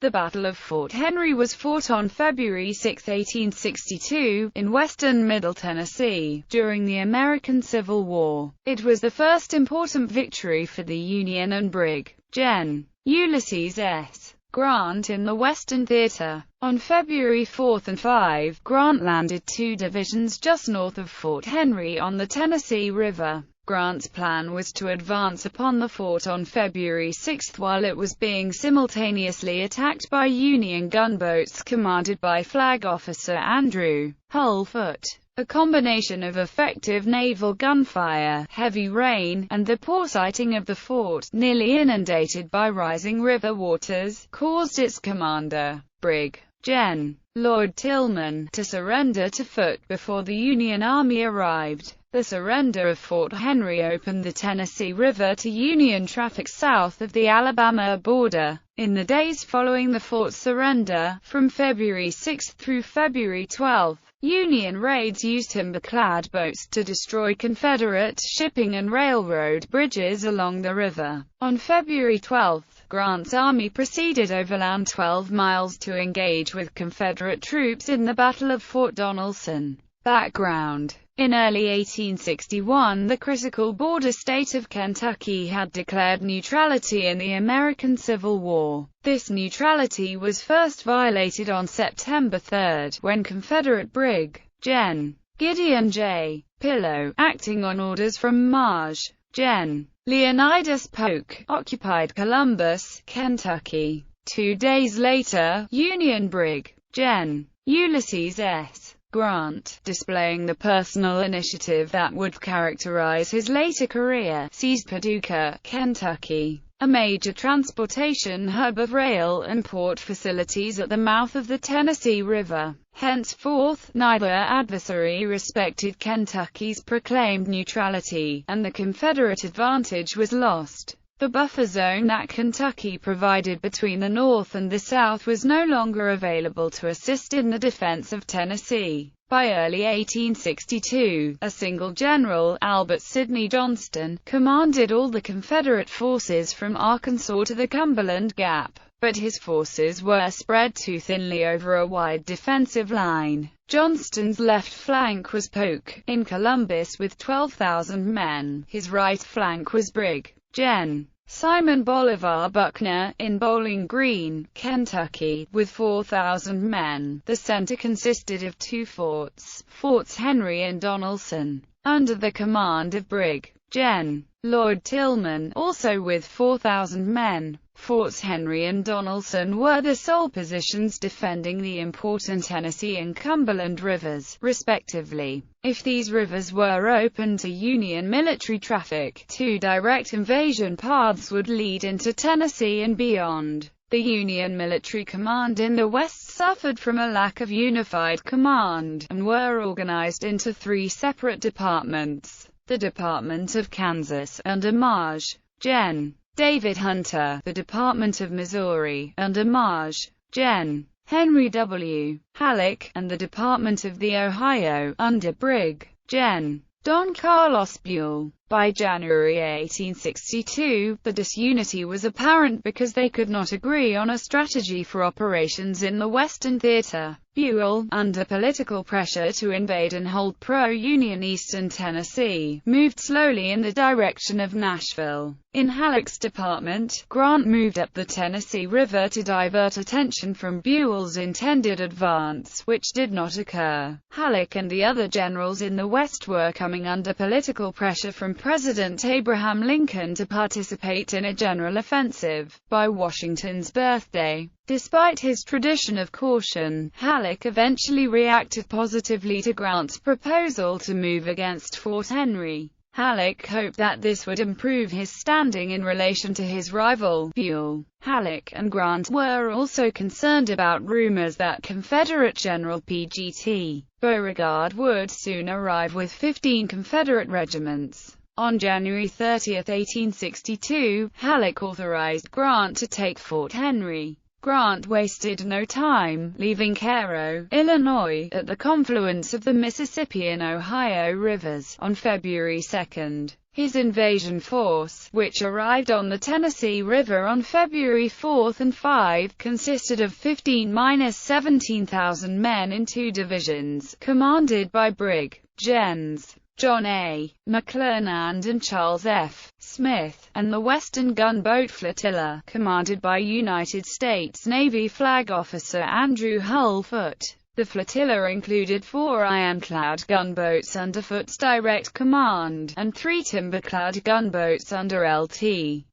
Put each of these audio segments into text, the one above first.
The Battle of Fort Henry was fought on February 6, 1862, in western Middle Tennessee, during the American Civil War. It was the first important victory for the Union and Brig. Gen. Ulysses S. Grant in the Western Theater. On February 4 and 5, Grant landed 2 divisions just north of Fort Henry on the Tennessee River. Grant's plan was to advance upon the fort on February 6 while it was being simultaneously attacked by Union gunboats commanded by Flag Officer Andrew Hull Foote. A combination of effective naval gunfire, heavy rain, and the poor sighting of the fort, nearly inundated by rising river waters, caused its commander, Brig. Gen. Lord Tillman, to surrender to Foote before the Union Army arrived. The surrender of Fort Henry opened the Tennessee River to Union traffic south of the Alabama border. In the days following the fort's surrender, from February 6 through February 12, Union raids used timber-clad boats to destroy Confederate shipping and railroad bridges along the river. On February 12, Grant's army proceeded overland 12 miles to engage with Confederate troops in the Battle of Fort Donelson. Background: in early 1861, the critical border state of Kentucky had declared neutrality in the American Civil War. This neutrality was first violated on September 3, when Confederate Brig. Gen. Gideon J. Pillow, acting on orders from Maj. Gen. Leonidas Polk, occupied Columbus, Kentucky. 2 days later, Union Brig. Gen. Ulysses S. Grant, displaying the personal initiative that would characterize his later career, seized Paducah, Kentucky, a major transportation hub of rail and port facilities at the mouth of the Tennessee River. Henceforth, neither adversary respected Kentucky's proclaimed neutrality, and the Confederate advantage was lost. The buffer zone that Kentucky provided between the North and the South was no longer available to assist in the defense of Tennessee. By early 1862, a single general, Albert Sidney Johnston, commanded all the Confederate forces from Arkansas to the Cumberland Gap, but his forces were spread too thinly over a wide defensive line. Johnston's left flank was Polk, in Columbus with 12,000 men. His right flank was Brig. Gen. Simon Bolivar Buckner, in Bowling Green, Kentucky, with 4,000 men. The center consisted of 2 forts, Forts Henry and Donelson, under the command of Brig. Gen. Lord Tillman, also with 4,000 men. Forts Henry and Donelson were the sole positions defending the important Tennessee and Cumberland rivers, respectively. If these rivers were open to Union military traffic, 2 direct invasion paths would lead into Tennessee and beyond. The Union military command in the West suffered from a lack of unified command, and were organized into 3 separate departments. The Department of Kansas, under Maj. Gen. David Hunter, the Department of Missouri, under Maj. Gen. Henry W. Halleck, and the Department of the Ohio, under Brig. Gen. Don Carlos Buell. By January 1862, the disunity was apparent because they could not agree on a strategy for operations in the Western Theater. Buell, under political pressure to invade and hold pro-Union eastern Tennessee, moved slowly in the direction of Nashville. In Halleck's department, Grant moved up the Tennessee River to divert attention from Buell's intended advance, which did not occur. Halleck and the other generals in the West were coming under political pressure from President Abraham Lincoln to participate in a general offensive. By Washington's birthday, despite his tradition of caution, Halleck eventually reacted positively to Grant's proposal to move against Fort Henry. Halleck hoped that this would improve his standing in relation to his rival, Buell. Halleck and Grant were also concerned about rumors that Confederate General P.G.T. Beauregard would soon arrive with 15 Confederate regiments. On January 30, 1862, Halleck authorized Grant to take Fort Henry. Grant wasted no time, leaving Cairo, Illinois, at the confluence of the Mississippi and Ohio rivers, on February 2. His invasion force, which arrived on the Tennessee River on February 4 and 5, consisted of 15–17,000 men in two divisions, commanded by Brig. Gens. John A. McClernand and Charles F. Smith, and the Western Gunboat Flotilla, commanded by United States Navy Flag Officer Andrew Hull Foote. The flotilla included 4 ironclad gunboats under Foote's direct command, and 3 timber-clad gunboats under Lt.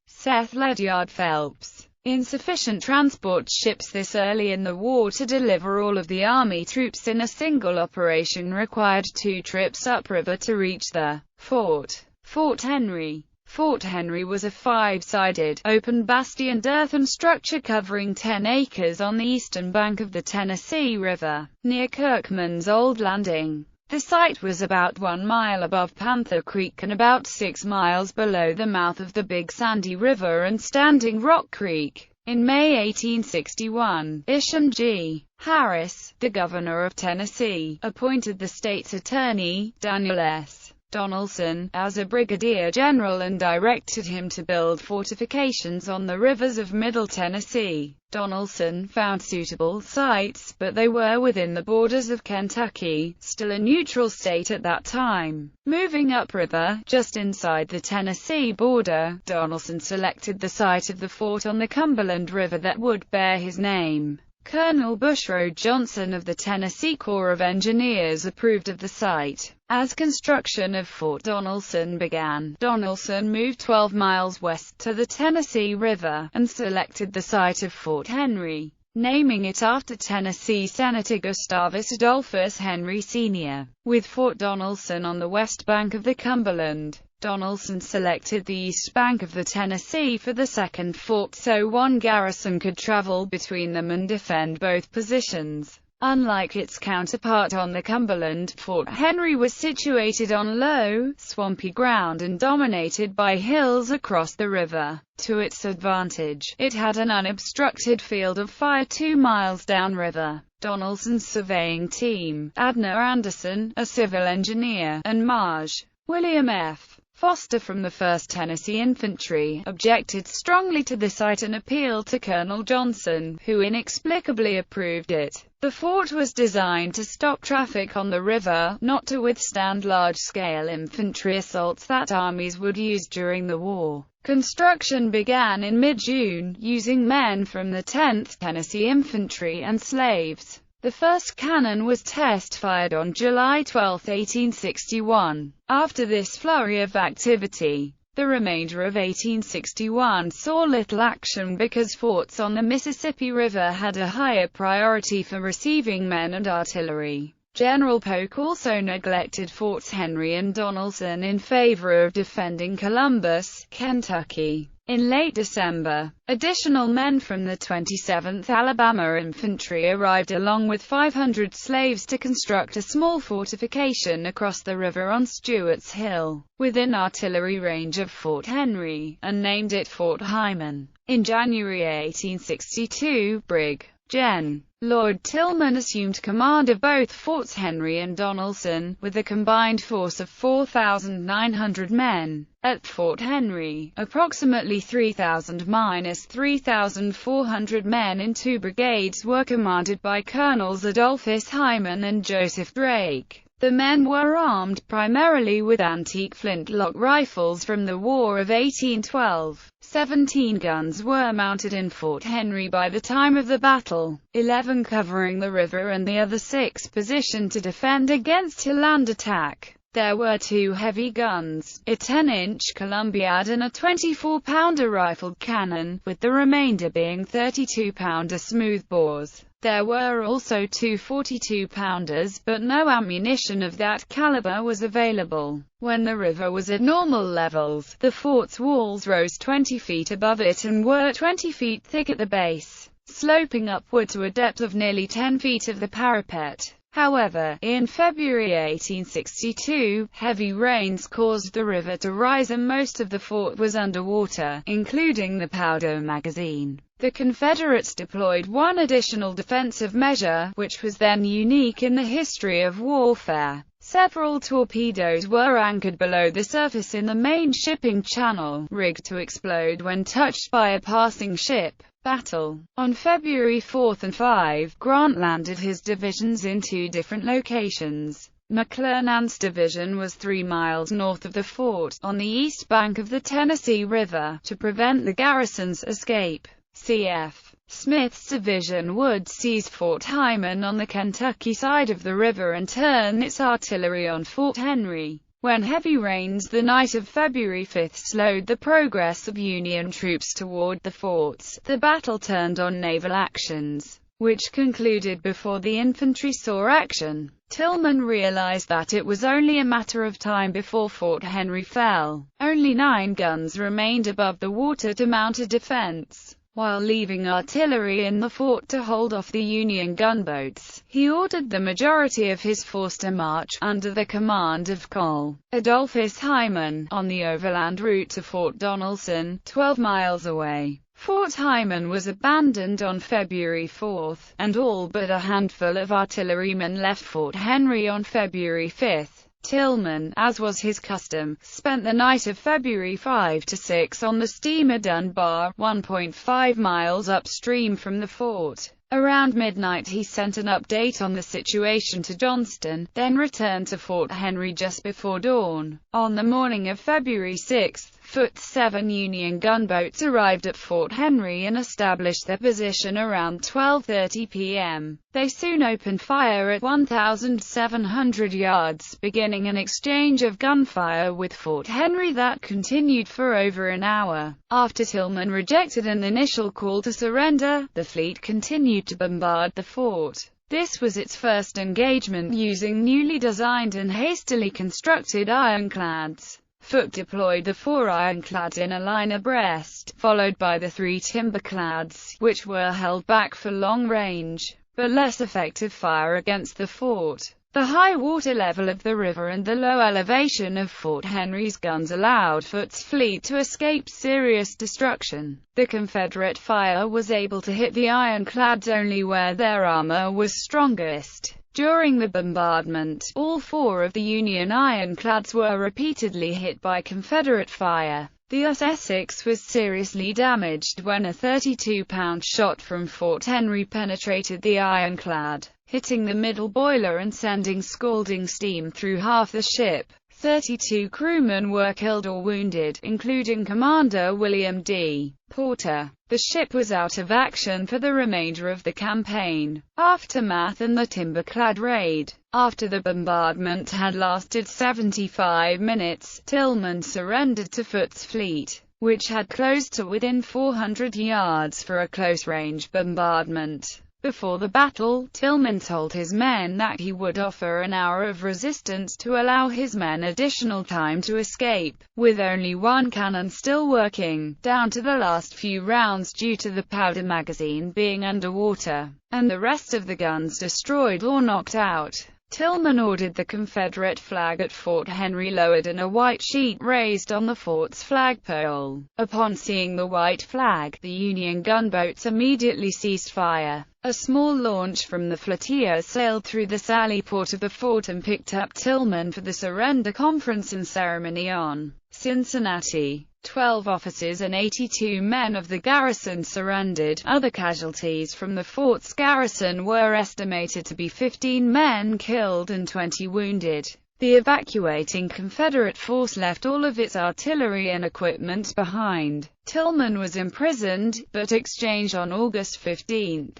Seth Ledyard Phelps. Insufficient transport ships this early in the war to deliver all of the Army troops in a single operation required 2 trips upriver to reach the fort. Fort Henry. Fort Henry was a 5-sided, open bastioned earthen structure covering 10 acres on the eastern bank of the Tennessee River, near Kirkman's Old Landing. The site was about 1 mile above Panther Creek and about 6 miles below the mouth of the Big Sandy River and Standing Rock Creek. In May 1861, Isham G. Harris, the governor of Tennessee, appointed the state's attorney, Daniel S. Donaldson, as a brigadier general and directed him to build fortifications on the rivers of Middle Tennessee. Donaldson found suitable sites, but they were within the borders of Kentucky, still a neutral state at that time. Moving upriver, just inside the Tennessee border, Donaldson selected the site of the fort on the Cumberland River that would bear his name. Colonel Bushrod Johnson of the Tennessee Corps of Engineers approved of the site. As construction of Fort Donaldson began, Donaldson moved 12 miles west to the Tennessee River, and selected the site of Fort Henry, naming it after Tennessee Senator Gustavus Adolphus Henry Sr. With Fort Donaldson on the west bank of the Cumberland, Donaldson selected the east bank of the Tennessee for the second fort so one garrison could travel between them and defend both positions. Unlike its counterpart on the Cumberland, Fort Henry was situated on low, swampy ground and dominated by hills across the river. To its advantage, it had an unobstructed field of fire 2 miles downriver. Donaldson's surveying team, Abner Anderson, a civil engineer, and Marge. William F. Foster from the 1st Tennessee Infantry, objected strongly to the site and appealed to Colonel Johnson, who inexplicably approved it. The fort was designed to stop traffic on the river, not to withstand large-scale infantry assaults that armies would use during the war. Construction began in mid-June, using men from the 10th Tennessee Infantry and slaves. The first cannon was test-fired on July 12, 1861. After this flurry of activity, the remainder of 1861 saw little action because forts on the Mississippi River had a higher priority for receiving men and artillery. General Polk also neglected Forts Henry and Donaldson in favor of defending Columbus, Kentucky. In late December, additional men from the 27th Alabama Infantry arrived along with 500 slaves to construct a small fortification across the river on Stewart's Hill, within artillery range of Fort Henry, and named it Fort Hyman. In January 1862, Brig. Gen. Lord Tillman assumed command of both Forts Henry and Donaldson, with a combined force of 4,900 men. At Fort Henry, approximately 3,000–3,400 men in 2 brigades were commanded by Colonels Adolphus Hyman and Joseph Drake. The men were armed primarily with antique flintlock rifles from the War of 1812. 17 guns were mounted in Fort Henry by the time of the battle, 11 covering the river and the other 6 positioned to defend against hill land attack. There were 2 heavy guns, a 10-inch Columbiad and a 24-pounder rifled cannon, with the remainder being 32-pounder smoothbores. There were also 2 42-pounders, but no ammunition of that caliber was available. When the river was at normal levels, the fort's walls rose 20 feet above it and were 20 feet thick at the base, sloping upward to a depth of nearly 10 feet of the parapet. However, in February 1862, heavy rains caused the river to rise and most of the fort was underwater, including the powder magazine. The Confederates deployed one additional defensive measure, which was then unique in the history of warfare. Several torpedoes were anchored below the surface in the main shipping channel, rigged to explode when touched by a passing ship. Battle. On February 4 and 5, Grant landed his divisions in two different locations. McClernand's division was 3 miles north of the fort, on the east bank of the Tennessee River, to prevent the garrison's escape. Cf. Smith's division would seize Fort Hyman on the Kentucky side of the river and turn its artillery on Fort Henry. When heavy rains the night of February 5 slowed the progress of Union troops toward the forts, the battle turned on naval actions, which concluded before the infantry saw action. Tillman realized that it was only a matter of time before Fort Henry fell. Only 9 guns remained above the water to mount a defense. While leaving artillery in the fort to hold off the Union gunboats, he ordered the majority of his force to march, under the command of Col. Adolphus Hyman, on the overland route to Fort Donelson, 12 miles away. Fort Hyman was abandoned on February 4, and all but a handful of artillerymen left Fort Henry on February 5. Tillman, as was his custom, spent the night of February 5 to 6 on the steamer Dunbar, 1.5 miles upstream from the fort. Around midnight he sent an update on the situation to Johnston, then returned to Fort Henry just before dawn. On the morning of February 6, Foot 7 Union gunboats arrived at Fort Henry and established their position around 12:30 p.m. They soon opened fire at 1,700 yards, beginning an exchange of gunfire with Fort Henry that continued for over an hour. After Tillman rejected an initial call to surrender, the fleet continued to bombard the fort. This was its first engagement using newly designed and hastily constructed ironclads. Foote deployed the 4 ironclads in a line abreast, followed by the 3 timberclads, which were held back for long-range, but less effective fire against the fort. The high water level of the river and the low elevation of Fort Henry's guns allowed Foote's fleet to escape serious destruction. The Confederate fire was able to hit the ironclads only where their armor was strongest. During the bombardment, all 4 of the Union ironclads were repeatedly hit by Confederate fire. The Essex was seriously damaged when a 32-pound shot from Fort Henry penetrated the ironclad, hitting the middle boiler and sending scalding steam through half the ship. 32 crewmen were killed or wounded, including Commander William D. Porter. The ship was out of action for the remainder of the campaign. Aftermath and the timberclad raid. After the bombardment had lasted 75 minutes, Tillman surrendered to Foote's fleet, which had closed to within 400 yards for a close-range bombardment. Before the battle, Tillman told his men that he would offer an hour of resistance to allow his men additional time to escape, with only 1 cannon still working, down to the last few rounds due to the powder magazine being underwater, and the rest of the guns destroyed or knocked out. Tillman ordered the Confederate flag at Fort Henry lowered and a white sheet raised on the fort's flagpole. Upon seeing the white flag, the Union gunboats immediately ceased fire. A small launch from the flotilla sailed through the sally port of the fort and picked up Tillman for the surrender conference and ceremony on Cincinnati. 12 officers and 82 men of the garrison surrendered. Other casualties from the fort's garrison were estimated to be 15 men killed and 20 wounded. The evacuating Confederate force left all of its artillery and equipment behind. Tillman was imprisoned, but exchanged on August 15.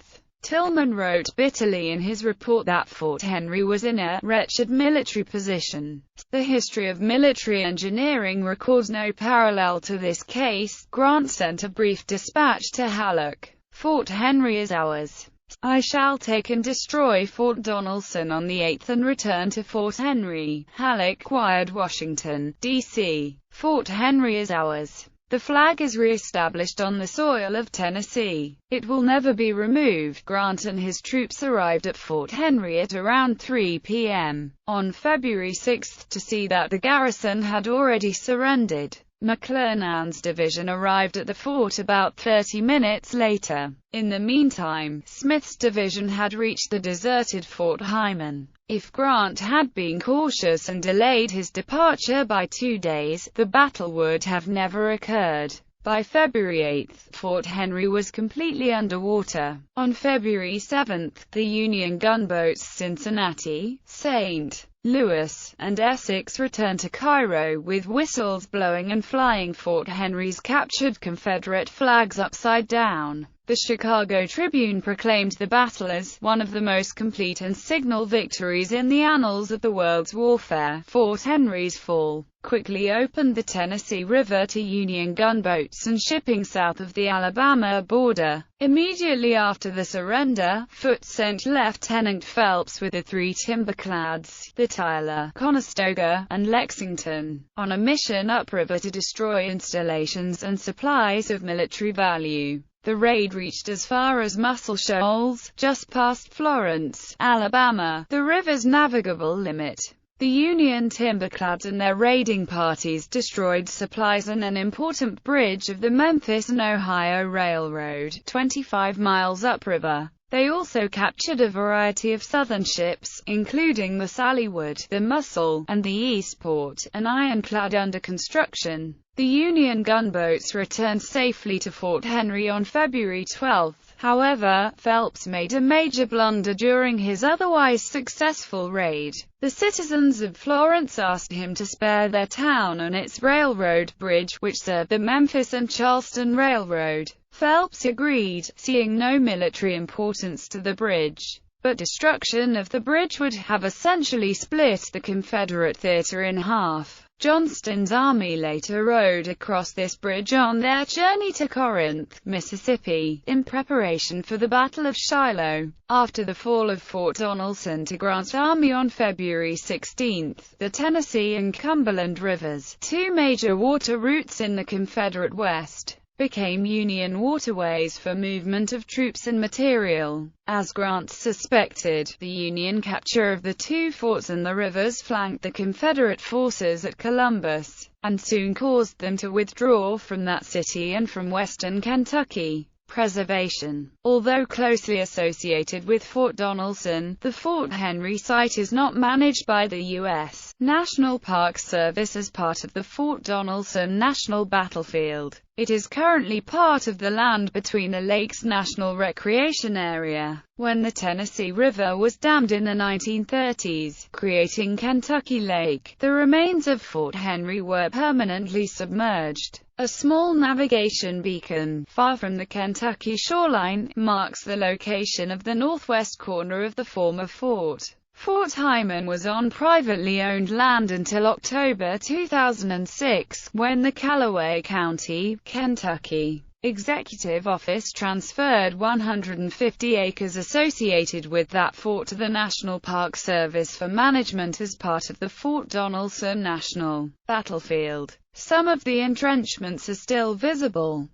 Tillman wrote bitterly in his report that Fort Henry was in a wretched military position. The history of military engineering records no parallel to this case. Grant sent a brief dispatch to Halleck. Fort Henry is ours. I shall take and destroy Fort Donelson on the 8th and return to Fort Henry. Halleck wired Washington, D.C. Fort Henry is ours. The flag is re-established on the soil of Tennessee. It will never be removed. Grant and his troops arrived at Fort Henry at around 3 p.m. on February 6 to see that the garrison had already surrendered. McClernand's division arrived at the fort about 30 minutes later. In the meantime, Smith's division had reached the deserted Fort Hyman. If Grant had been cautious and delayed his departure by 2 days, the battle would have never occurred. By February 8, Fort Henry was completely underwater. On February 7, the Union gunboats Cincinnati, St. Louis, and Essex returned to Cairo with whistles blowing and flying Fort Henry's captured Confederate flags upside down. The Chicago Tribune proclaimed the battle as one of the most complete and signal victories in the annals of the world's warfare. Fort Henry's fall quickly opened the Tennessee River to Union gunboats and shipping south of the Alabama border. Immediately after the surrender, Foote sent Lieutenant Phelps with the 3 timberclads, the Tyler, Conestoga, and Lexington, on a mission upriver to destroy installations and supplies of military value. The raid reached as far as Muscle Shoals, just past Florence, Alabama, the river's navigable limit. The Union timberclads and their raiding parties destroyed supplies and an important bridge of the Memphis and Ohio Railroad, 25 miles upriver. They also captured a variety of Southern ships, including the Sallywood, the Muscle, and the Eastport, an ironclad under construction. The Union gunboats returned safely to Fort Henry on February 12. However, Phelps made a major blunder during his otherwise successful raid. The citizens of Florence asked him to spare their town and its railroad bridge, which served the Memphis and Charleston Railroad. Phelps agreed, seeing no military importance to the bridge. But destruction of the bridge would have essentially split the Confederate theater in half. Johnston's army later rode across this bridge on their journey to Corinth, Mississippi, in preparation for the Battle of Shiloh. After the fall of Fort Donelson to Grant's army on February 16, the Tennessee and Cumberland Rivers, 2 major water routes in the Confederate West, became Union waterways for movement of troops and material. As Grant suspected, the Union capture of the 2 forts and the rivers flanked the Confederate forces at Columbus, and soon caused them to withdraw from that city and from western Kentucky. Preservation. Although closely associated with Fort Donelson, the Fort Henry site is not managed by the U.S. National Park Service as part of the Fort Donelson National Battlefield. It is currently part of the Land Between the Lakes National Recreation Area. When the Tennessee River was dammed in the 1930s, creating Kentucky Lake, the remains of Fort Henry were permanently submerged. A small navigation beacon, far from the Kentucky shoreline, marks the location of the northwest corner of the former fort. Fort Hyman was on privately owned land until October 2006, when the Callaway County, Kentucky, Executive Office transferred 150 acres associated with that fort to the National Park Service for management as part of the Fort Donelson National Battlefield. Some of the entrenchments are still visible.